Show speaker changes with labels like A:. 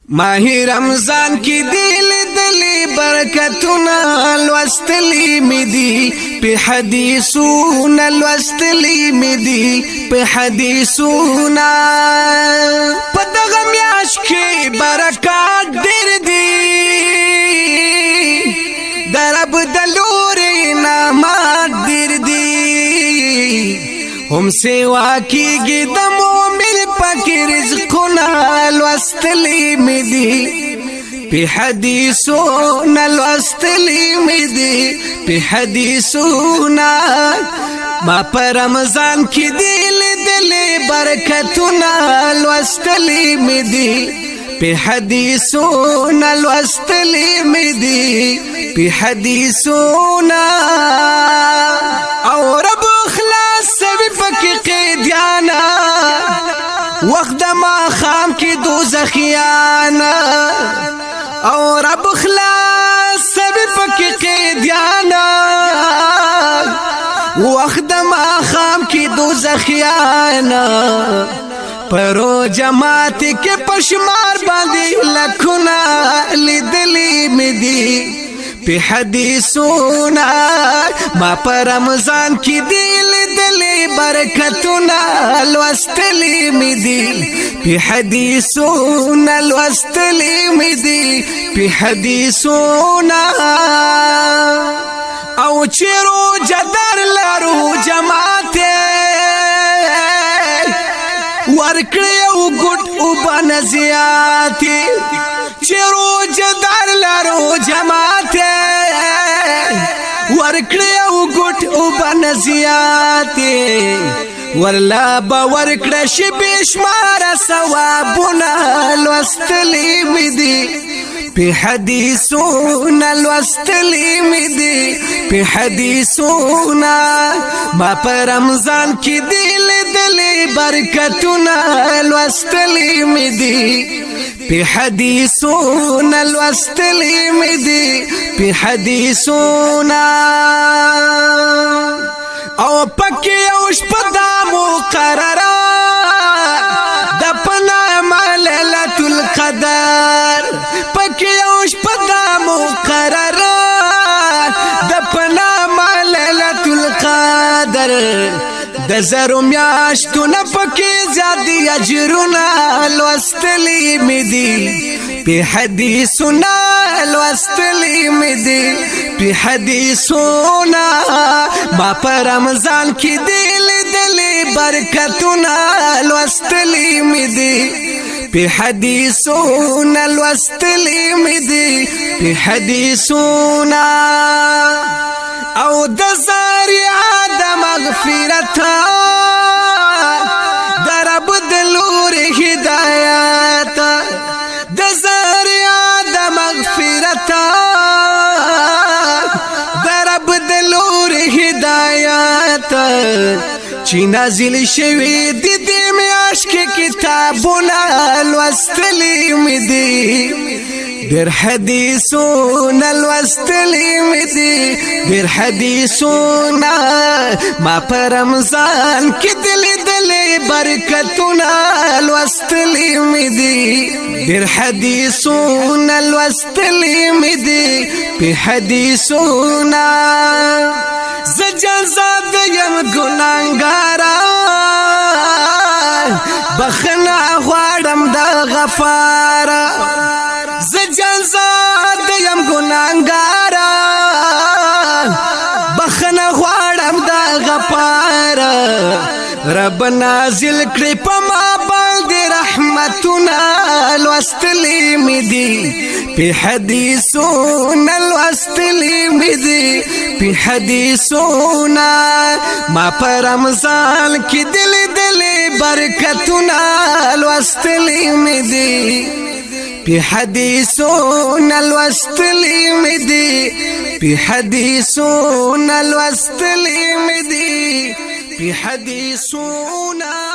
A: ماهی رمضان کی دل دلی برکتنا لوستلی می دی په حدیثونا لوستلی می دی په حدیثونا په دغه میاش کې برکات ډېر دی درب دلوري نعمت ډېر دی هم سیوا کیږي د مومن پاک رزقنا لوستلی می دی په حدیثونا لوستلی می دی په حدیثونا ما پر رمضان کې دل دل برکتنا لوستلی می دی په حدیثونا لوستلی می دی په حدیثونا او رب خلاص سوي پکې قیدیانا وقت ما خام کی دوزخیانا او رب خلاص سبی پکی قیدیانا وقت ما خام کی دوزخیانا پرو جماعت کے پشمار باندی لکھنا لیدلی می دی په حدیثونا ما پر رمضان کی دل دل برکتنا لوستلی می دی په حدیثونا لوستلی می دی په حدیثونا او چیرو جدر لرو جماعت ورکړی او ګټ او بنزیاتی چیرو جدر لرو جماعت ورکړی او ګټ او بنزیاتی ورلا با ورکړه شی بشمار ثوابونه لوستلی می دی په حدیثونا لوستلی می دی په حدیثونا ما پر رمضان کې دل دل برکتونه لوستلی می دی په حدیثونا لوستلی می دی په حدیثونا او پکې اوش پدا مقرره د پنا ليله القدر پکې اوش پدا مقرره د پنا ليله القدر د زرو میاشتو نه پکې زیات اجرونه لوستلی می دی په حدیثنا لوستلی می دی په حدیثنا ما پر رمضان کې دل دل برکتنا لوستلی می دی په حدیثنا لوستلی می دی په حدیثنا او د زریعه د مغفرت درب دلور هدایت د زریعه د مغفرت درب دلور هدایت چې نازل شوی د دې میاش کې کتابونه لوستلی می دی در حدیثونا لوستلی می دی در حدیثونا ما پر رمضان کی دل دل برکتونا لوستلی می دی در حدیثونا لوستلی می دی په حدیثونا زجزاد یم ګناګارا بخنا غواړم د غفارا زجزاد یم ګناګارا بخنا غواړم د غفارا رب نازل کړي په ما باندې رحمتنا لوستلی می دی په حدیثونا لوستلی می دی په حدیثونا ما پر رمضان کې دل دل برکتنا لوستلی می دی په حدیثونا لوستلی می دی په حدیثونا لوستلی می دی په حدیثونا